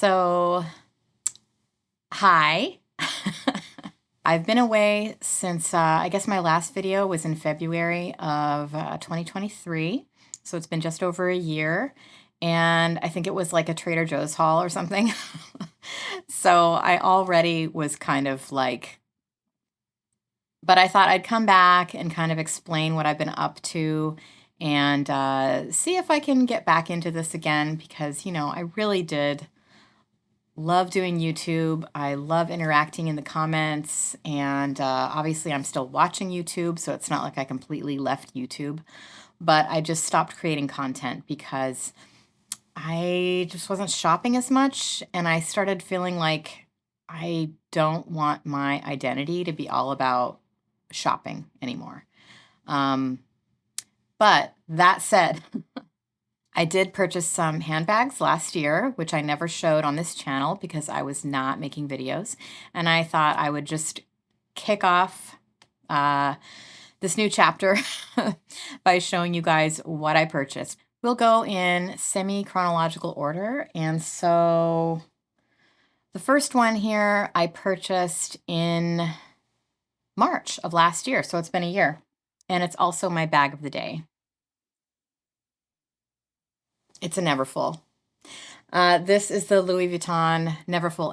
So, hi. I've been away since, I guess my last video was in February of 2023. So it's been just over a year. And I think it was like a Trader Joe's haul or something. So I already was kind of like, but I thought I'd come back and kind of explain what I've been up to and see if I can get back into this again because, I really did love doing YouTube. I love interacting in the comments, and obviously I'm still watching YouTube, so it's not like I completely left YouTube, but I just stopped creating content because I just wasn't shopping as much, and I started feeling like I don't want my identity to be all about shopping anymore. Um, but that said, I did purchase some handbags last year, which I never showed on this channel because I was not making videos. And I thought I would just kick off this new chapter by showing you guys what I purchased. We'll go in semi-chronological order. And so the first one here I purchased in March of last year. So it's been a year. And it's also my bag of the day. It's a Neverfull. This is the Louis Vuitton Neverfull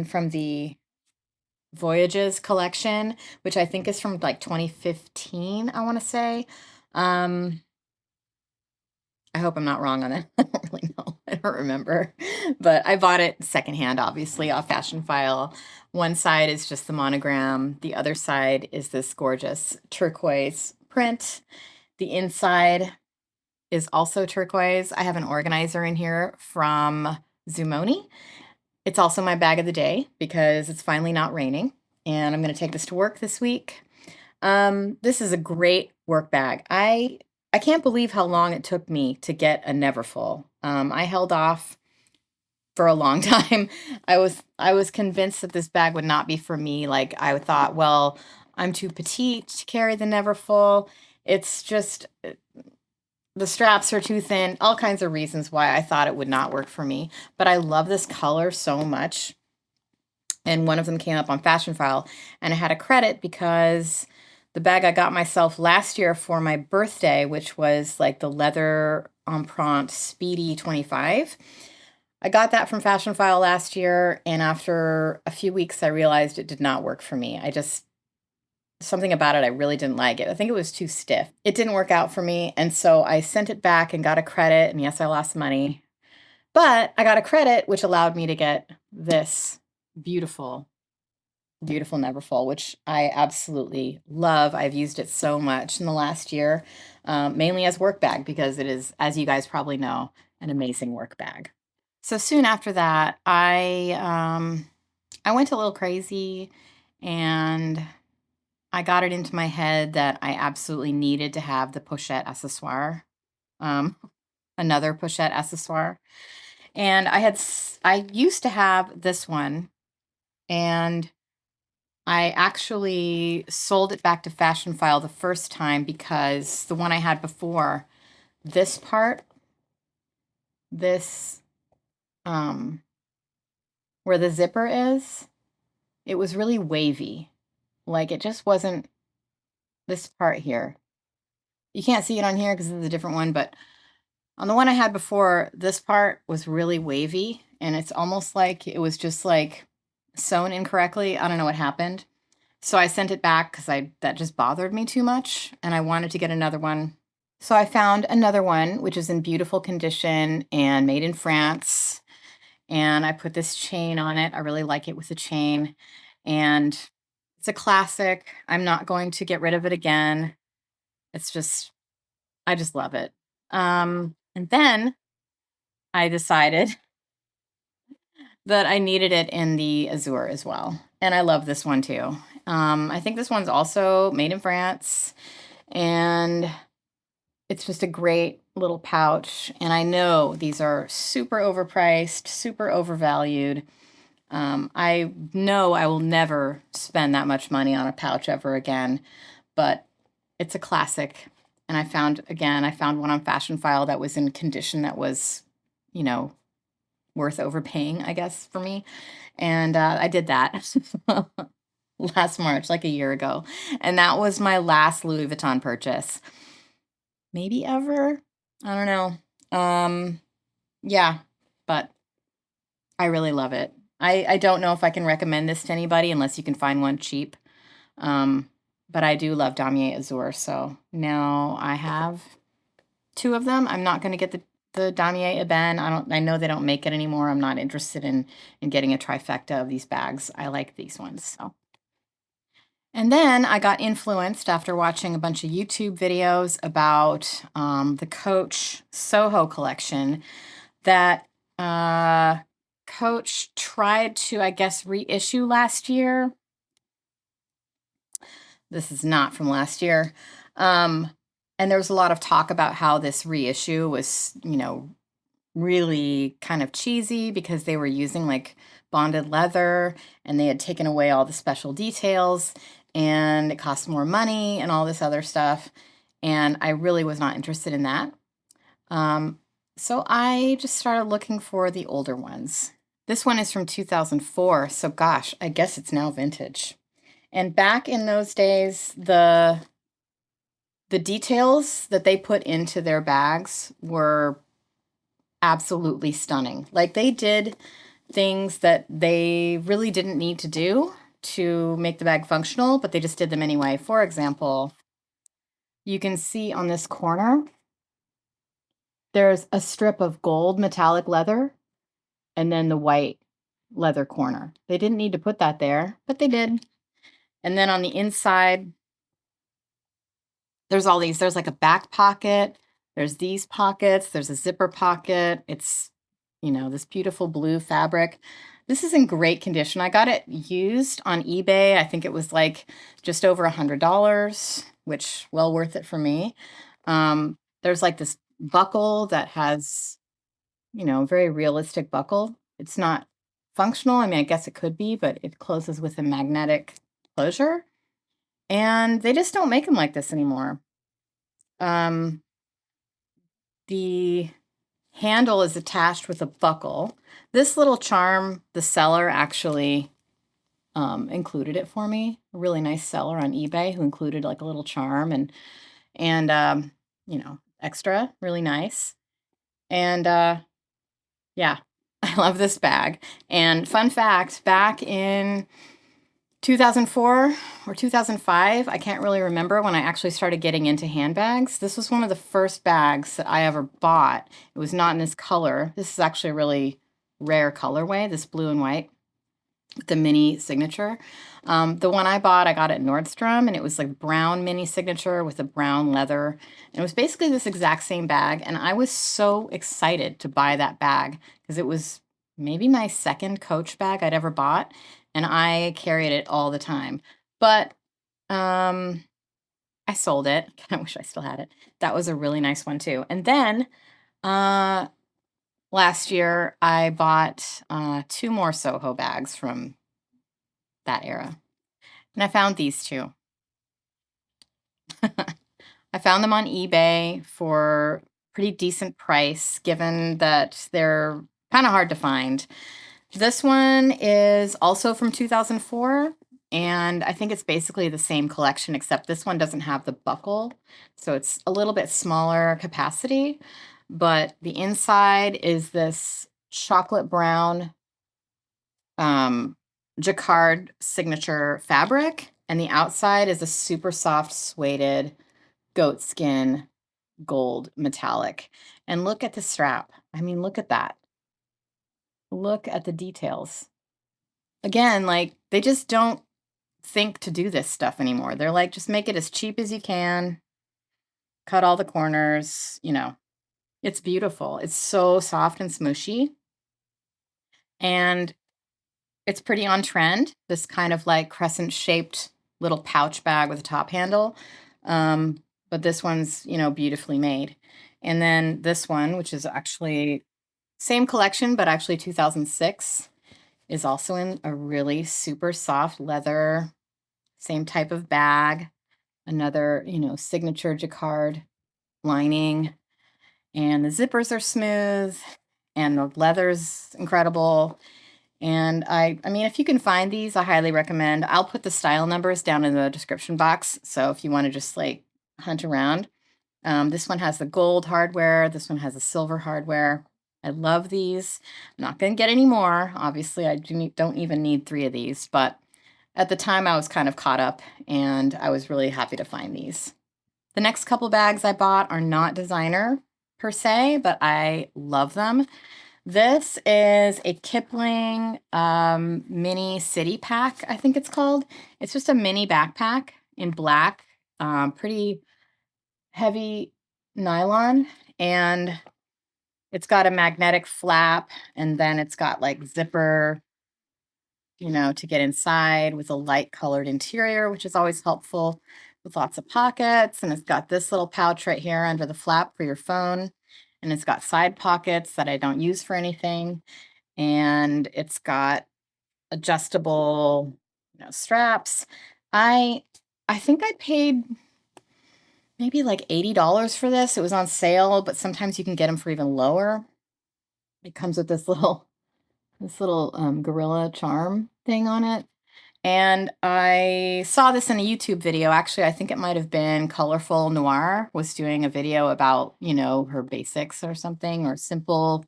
from the Voyages collection, which I think is from like 2015, I want to say. I hope I'm not wrong on it. I don't really know. I don't remember. But I bought it secondhand, obviously, off Fashion File. One side is just the monogram. The other side is this gorgeous turquoise print. The inside is also turquoise. I have an organizer in here from Zumoni. It's also my bag of the day because it's finally not raining, and I'm going to take this to work this week. This is a great work bag. I can't believe how long it took me to get a Neverfull. I held off for a long time. I was convinced that this bag would not be for me. Like I thought, well, I'm too petite to carry the Neverfull. It's just the straps are too thin, all kinds of reasons why I thought it would not work for me. But I love this color so much. And one of them came up on Fashion File, and I had a credit because the bag I got myself last year for my birthday, which was like the leather Empreinte Speedy 25. I got that from Fashion File last year, and after a few weeks, I realized it did not work for me. Something about it, I really didn't like it. I think it was too stiff. It didn't work out for me, and so I sent it back and got a credit, and yes, I lost money. But I got a credit, which allowed me to get this beautiful, beautiful Neverfull, which I absolutely love. I've used it so much in the last year, mainly as work bag because it is, as you guys probably know, an amazing work bag. So soon after that, I went a little crazy, and I got it into my head that I absolutely needed to have the pochette accessoire, another pochette accessoire. And I used to have this one, and I actually sold it back to Fashion File the first time because the one I had before, this part, this, where the zipper is, it was really wavy. Like it just wasn't this part here. You can't see it on here because it's a different one, but on the one I had before, this part was really wavy, and it's almost like it was just like sewn incorrectly. I don't know what happened. So I sent it back because that just bothered me too much, and I wanted to get another one. So I found another one, which is in beautiful condition and made in France, and I put this chain on it. I really like it with the chain, and it's a classic. I'm not going to get rid of it again. I just love it. And then I decided that I needed it in the azure as well. And I love this one too. I think this one's also made in France, and it's just a great little pouch. And I know these are super overpriced, super overvalued. I know I will never spend that much money on a pouch ever again, but it's a classic. And I found one on Fashion File that was in condition that was, worth overpaying, I guess, for me. And I did that last March, like a year ago. And that was my last Louis Vuitton purchase. Maybe ever. I don't know. Yeah, but I really love it. I don't know if I can recommend this to anybody unless you can find one cheap. Um, but I do love Damier Azur, so now I have two of them. I'm not going to get the Damier Ebene. I know they don't make it anymore. I'm not interested in getting a trifecta of these bags. I like these ones. So. And then I got influenced after watching a bunch of YouTube videos about the Coach Soho collection that Coach tried to, I guess, reissue last year. This is not from last year. And there was a lot of talk about how this reissue was, really kind of cheesy because they were using like bonded leather and they had taken away all the special details and it cost more money and all this other stuff. And I really was not interested in that. So I just started looking for the older ones. This one is from 2004. So gosh, I guess it's now vintage. And back in those days, the details that they put into their bags were absolutely stunning. Like they did things that they really didn't need to do to make the bag functional, but they just did them anyway. For example, you can see on this corner, there's a strip of gold metallic leather and then the white leather corner. They didn't need to put that there, but they did. And then on the inside, there's all these. There's like a back pocket. There's these pockets. There's a zipper pocket. It's, this beautiful blue fabric. This is in great condition. I got it used on eBay. I think it was like just over $100, which well worth it for me. There's like this buckle that has, very realistic buckle. It's not functional. I mean, I guess it could be, but it closes with a magnetic closure. And they just don't make them like this anymore. The handle is attached with a buckle. This little charm, the seller actually included it for me. A really nice seller on eBay who included like a little charm and extra, really nice. And yeah, I love this bag. And fun fact, back in 2004 or 2005, I can't really remember when I actually started getting into handbags. This was one of the first bags that I ever bought. It was not in this color. This is actually a really rare colorway, this blue and white, the mini signature. The one I bought, I got at Nordstrom, and it was like brown mini signature with a brown leather. And it was basically this exact same bag, and I was so excited to buy that bag because it was maybe my second Coach bag I'd ever bought. And I carried it all the time. But I sold it. I wish I still had it. That was a really nice one too. And then last year, I bought 2 more Soho bags from that era. And I found these two. I found them on eBay for pretty decent price, given that they're kind of hard to find. This one is also from 2004, and I think it's basically the same collection, except this one doesn't have the buckle, so it's a little bit smaller capacity, but the inside is this chocolate brown jacquard signature fabric, and the outside is a super soft suede goat skin gold metallic. And look at the strap. I mean, look at that. Look at the details. Again, like they just don't think to do this stuff anymore. They're like, just make it as cheap as you can, cut all the corners, It's beautiful. It's so soft and smooshy. And it's pretty on trend, this kind of like crescent shaped little pouch bag with a top handle. But this one's, beautifully made. And then this one, which is actually same collection, but actually 2006, is also in a really super soft leather, same type of bag, another, signature jacquard lining, and the zippers are smooth, and the leather's incredible. And I mean, if you can find these, I highly recommend. I'll put the style numbers down in the description box. So if you want to just like hunt around, this one has the gold hardware. This one has the silver hardware. I love these. I'm not going to get any more. Obviously, I don't even need 3 of these, but at the time I was kind of caught up and I was really happy to find these. The next couple bags I bought are not designer per se, but I love them. This is a Kipling mini city pack, I think it's called. It's just a mini backpack in black, pretty heavy nylon, and it's got a magnetic flap, and then it's got like zipper, to get inside with a light colored interior, which is always helpful, with lots of pockets. And it's got this little pouch right here under the flap for your phone. And it's got side pockets that I don't use for anything. And it's got adjustable, straps. I think I paid maybe like $80 for this. It was on sale, but sometimes you can get them for even lower. It comes with this little gorilla charm thing on it. And I saw this in a YouTube video. Actually, I think it might have been Colorful Noir was doing a video about, her basics or something, or simple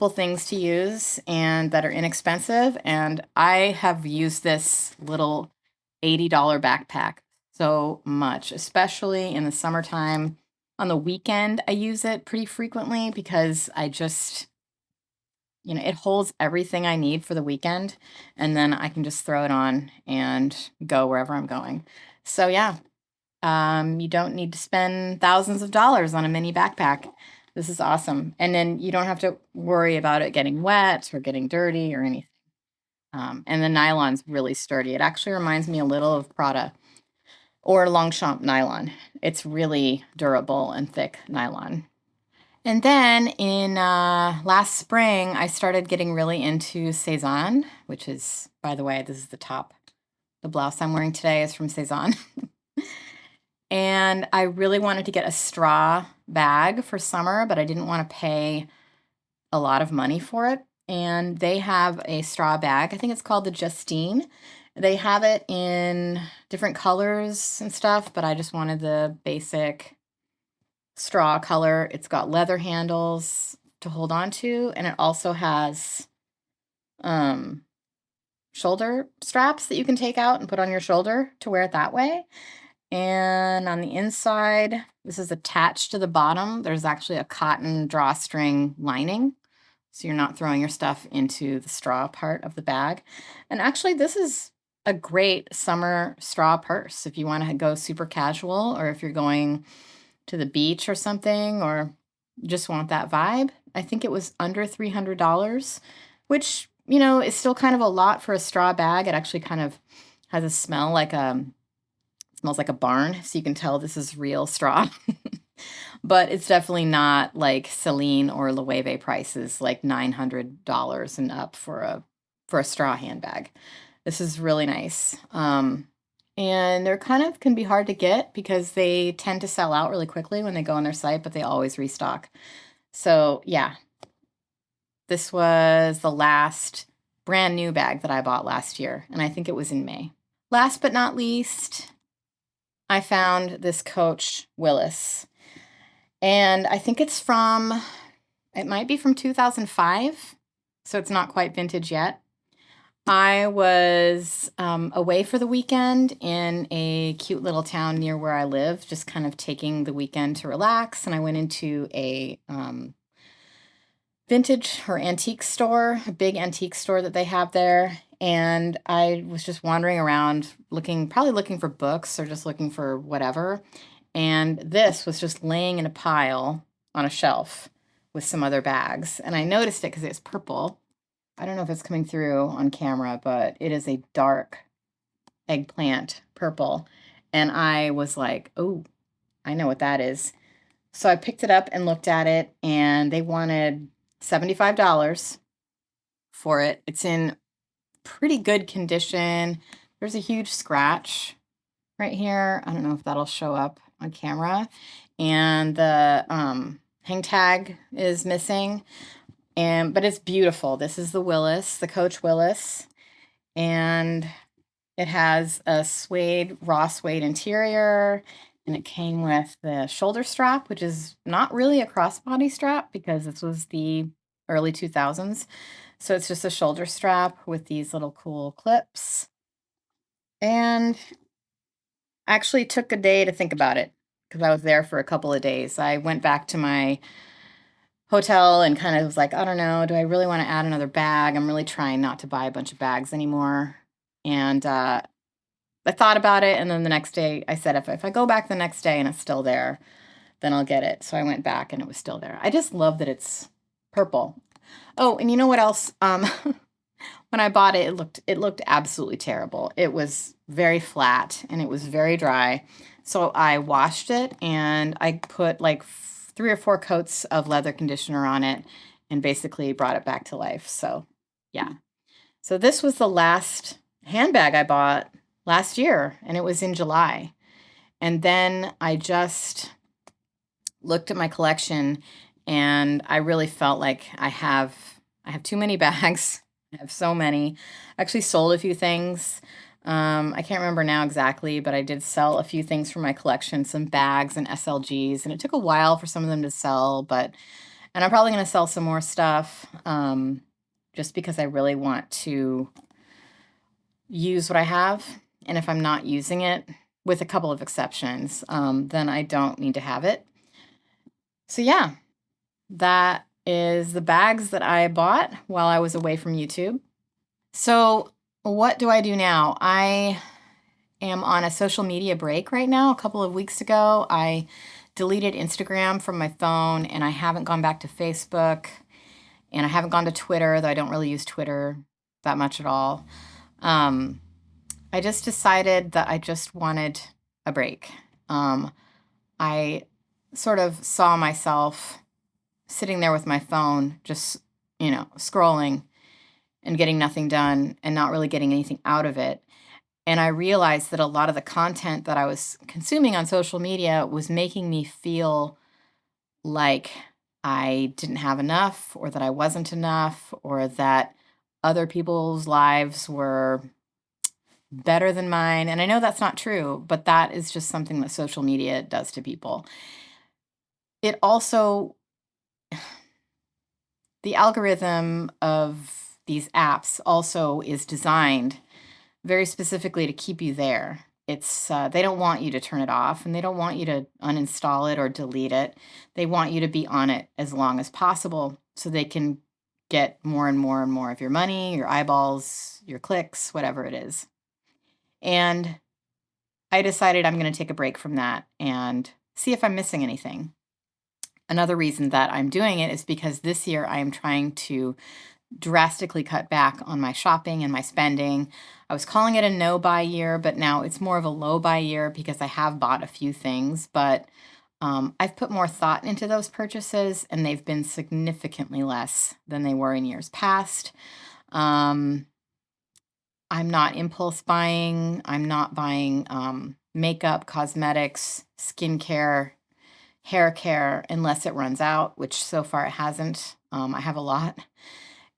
things to use and that are inexpensive. And I have used this little $80 backpack so much, especially in the summertime. On the weekend, I use it pretty frequently because I just, it holds everything I need for the weekend, and then I can just throw it on and go wherever I'm going. So yeah, you don't need to spend thousands of dollars on a mini backpack. This is awesome. And then you don't have to worry about it getting wet or getting dirty or anything. And the nylon's really sturdy. It actually reminds me a little of Prada or Longchamp nylon. It's really durable and thick nylon. And then in last spring, I started getting really into Sézane, which is, by the way, this is the top. The blouse I'm wearing today is from Sézane. And I really wanted to get a straw bag for summer, but I didn't want to pay a lot of money for it. And they have a straw bag. I think it's called the Justine. They have it in different colors and stuff, but I just wanted the basic straw color. It's got leather handles to hold on to, and it also has shoulder straps that you can take out and put on your shoulder to wear it that way. And on the inside, this is attached to the bottom. There's actually a cotton drawstring lining, so you're not throwing your stuff into the straw part of the bag. And actually, this is a great summer straw purse if you want to go super casual, or if you're going to the beach or something, or just want that vibe. I think it was under $300, which, is still kind of a lot for a straw bag. It actually kind of has a smell like smells like a barn, so you can tell this is real straw. But it's definitely not like Celine or Loewe prices, like $900 and up for a straw handbag. This is really nice. And they're kind of can be hard to get because they tend to sell out really quickly when they go on their site, but they always restock. So yeah, this was the last brand new bag that I bought last year, and I think it was in May. Last but not least, I found this Coach Willis, and I think it might be from 2005, so it's not quite vintage yet. I was away for the weekend in a cute little town near where I live, just kind of taking the weekend to relax, and I went into a vintage or antique store, a big antique store that they have there. And I was just wandering around probably looking for books or just looking for whatever. And this was just laying in a pile on a shelf with some other bags. And I noticed it because it's purple. I don't know if it's coming through on camera, but it is a dark eggplant purple. And I was like, oh, I know what that is. So I picked it up and looked at it, and they wanted $75 for it. It's in pretty good condition. There's a huge scratch right here. I don't know if that'll show up on camera. And the hang tag is missing, but it's beautiful. This is the Willis, the Coach Willis, and it has a raw suede interior, and it came with the shoulder strap, which is not really a crossbody strap because this was the early 2000s. So it's just a shoulder strap with these little cool clips. And I actually took a day to think about it because I was there for a couple of days. I went back to my hotel and kind of was like, I don't know, do I really want to add another bag? I'm really trying not to buy a bunch of bags anymore. And I thought about it, and then the next day I said, if I go back the next day and it's still there, then I'll get it. So I went back and it was still there. I just love that it's purple. Oh, and you know what else? When I bought it, it looked absolutely terrible. It was very flat and it was very dry. So I washed it and I put like 3 or 4 coats of leather conditioner on it and basically brought it back to life. So yeah. So this was the last handbag I bought last year, and it was in July. And then I just looked at my collection and I really felt like I have too many bags. I have so many. I actually sold a few things. I can't remember now exactly, but I did sell a few things from my collection, some bags and SLGs, and it took a while for some of them to sell, and I'm probably going to sell some more stuff, just because I really want to use what I have. And if I'm not using it, with a couple of exceptions, then I don't need to have it. So yeah, that is the bags that I bought while I was away from YouTube. So what do I do now? I am on a social media break right now. A couple of weeks ago, I deleted Instagram from my phone, and I haven't gone back to Facebook, and I haven't gone to Twitter, though I don't really use Twitter that much at all. I just decided that I just wanted a break. I sort of saw myself sitting there with my phone, just, scrolling and getting nothing done and not really getting anything out of it. And I realized that a lot of the content that I was consuming on social media was making me feel like I didn't have enough, or that I wasn't enough, or that other people's lives were better than mine. And I know that's not true, but that is just something that social media does to people. It also, the algorithm of these apps also is designed very specifically to keep you there. It's they don't want you to turn it off, and they don't want you to uninstall it or delete it. They want you to be on it as long as possible so they can get more and more and more of your money, your eyeballs, your clicks, whatever it is. And I decided I'm going to take a break from that and see if I'm missing anything. Another reason that I'm doing it is because this year I am trying to drastically cut back on my shopping and my spending. I was calling it a no buy year, but now it's more of a low buy year because I have bought a few things, but I've put more thought into those purchases, and they've been significantly less than they were in years past. Um, I'm not impulse buying. I'm not buying makeup, cosmetics, skincare, hair care unless it runs out, which so far it hasn't. I have a lot.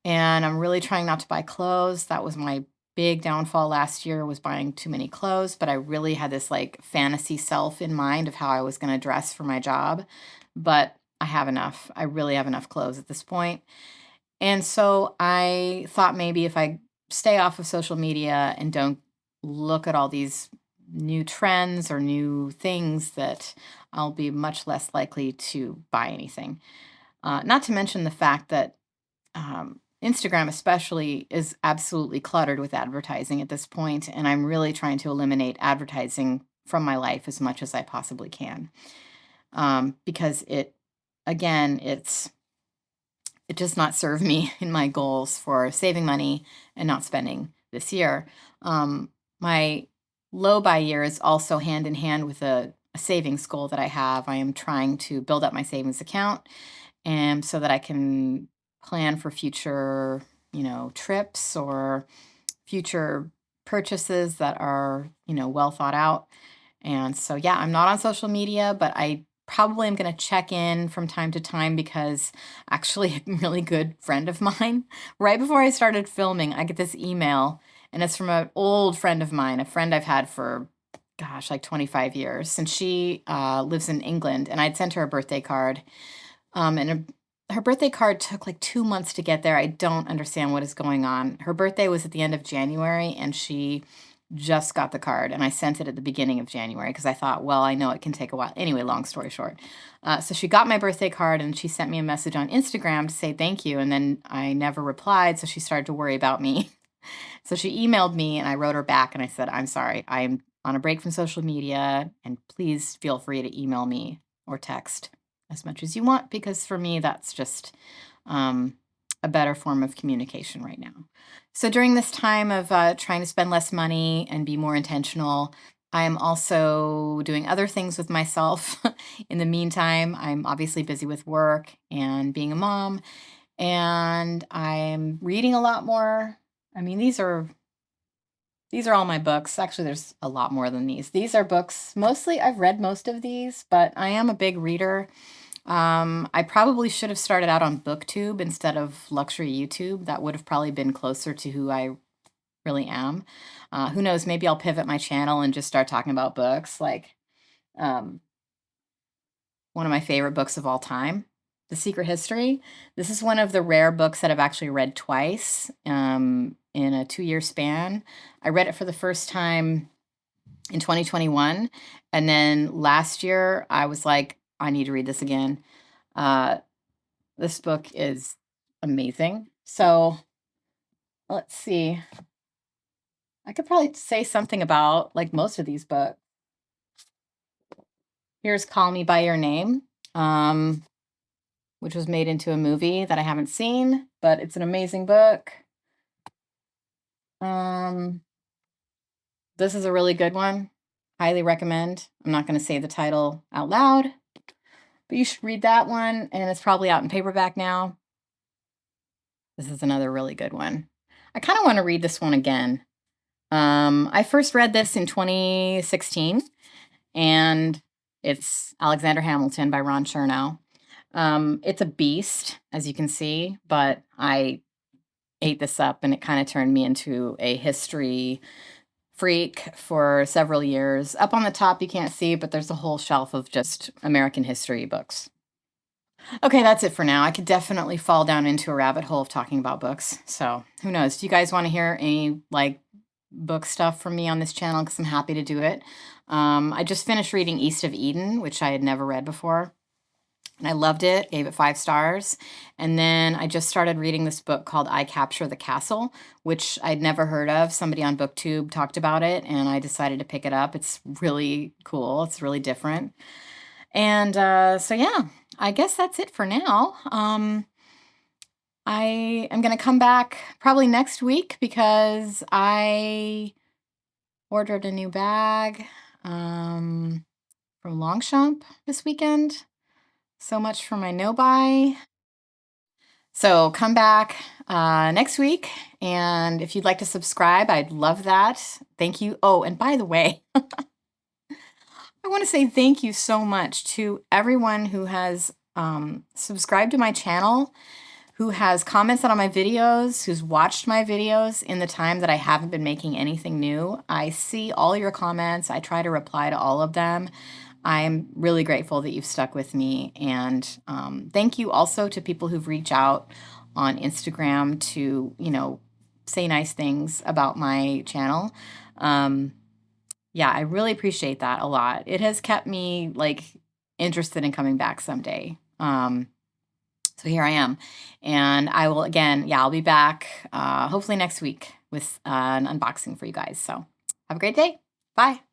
And I'm really trying not to buy clothes. That was my big downfall last year, was buying too many clothes, but I really had this like fantasy self in mind of how I was going to dress for my job. But I have enough. I really have enough clothes at this point. And so I thought maybe if I stay off of social media and don't look at all these new trends or new things, that I'll be much less likely to buy anything. Not to mention the fact that Instagram, especially, is absolutely cluttered with advertising at this point, and I'm really trying to eliminate advertising from my life as much as I possibly can, because again, it does not serve me in my goals for saving money and not spending this year. My low buy year is also hand in hand with a savings goal that I have. I am trying to build up my savings account, and so that I can plan for future, trips or future purchases that are, well thought out. And so, yeah, I'm not on social media, but I probably am going to check in from time to time because actually a really good friend of mine, right before I started filming, I get this email and it's from an old friend of mine, a friend I've had for, gosh, like 25 years. And she lives in England, and I'd sent her a birthday card. And her birthday card took like 2 months to get there. I don't understand what is going on. Her birthday was at the end of January, and she just got the card, and I sent it at the beginning of January because I thought, well, I know it can take a while. Anyway, long story short. So she got my birthday card, and she sent me a message on Instagram to say thank you, and then I never replied, so she started to worry about me. So she emailed me, and I wrote her back, and I said, I'm sorry, I'm on a break from social media, and please feel free to email me or text as much as you want, because for me, that's just um, a better form of communication right now. So during this time of trying to spend less money and be more intentional, I am also doing other things with myself. In the meantime, I'm obviously busy with work and being a mom, and I'm reading a lot more. I mean, these are all my books. Actually, there's a lot more than these. These are books. Mostly, I've read most of these, but I am a big reader. I probably should have started out on BookTube instead of luxury YouTube. That would have probably been closer to who I really am. Who knows? Maybe I'll pivot my channel and just start talking about books. Like um, one of my favorite books of all time, The Secret History. This is one of the rare books that I've actually read twice in a 2-year span. I read it for the first time in 2021. And then last year, I was like, I need to read this again. Uh, this book is amazing. So let's see. I could probably say something about like most of these books. Here's Call Me by Your Name, which was made into a movie that I haven't seen, but it's an amazing book. Um, this is a really good one. Highly recommend. I'm not going to say the title out loud, but you should read that one, and it's probably out in paperback now. This is another really good one. I kind of want to read this one again. I first read this in 2016, and it's Alexander Hamilton by Ron Chernow. It's a beast, as you can see, but I ate this up, and it kind of turned me into a history freak for several years. Up on the top, you can't see, but there's a whole shelf of just American history books. Okay, that's it for now. I could definitely fall down into a rabbit hole of talking about books. So who knows? Do you guys want to hear any like book stuff from me on this channel? Because I'm happy to do it. I just finished reading East of Eden, which I had never read before. And I loved it, gave it 5 stars. And then I just started reading this book called I Capture the Castle, which I'd never heard of. Somebody on BookTube talked about it, and I decided to pick it up. It's really cool. It's really different. And so, yeah, I guess that's it for now. I am going to come back probably next week because I ordered a new bag from Longchamp this weekend. So much for my no-buy. So come back next week, and if you'd like to subscribe, I'd love that. Thank you. Oh, and by the way, I want to say thank you so much to everyone who has subscribed to my channel, who has commented on my videos, who's watched my videos in the time that I haven't been making anything new. I see all your comments. I try to reply to all of them. I'm really grateful that you've stuck with me. And thank you also to people who've reached out on Instagram to, say nice things about my channel. Yeah, I really appreciate that a lot. It has kept me like interested in coming back someday. So here I am. And I will, again, I'll be back hopefully next week with an unboxing for you guys. So have a great day. Bye.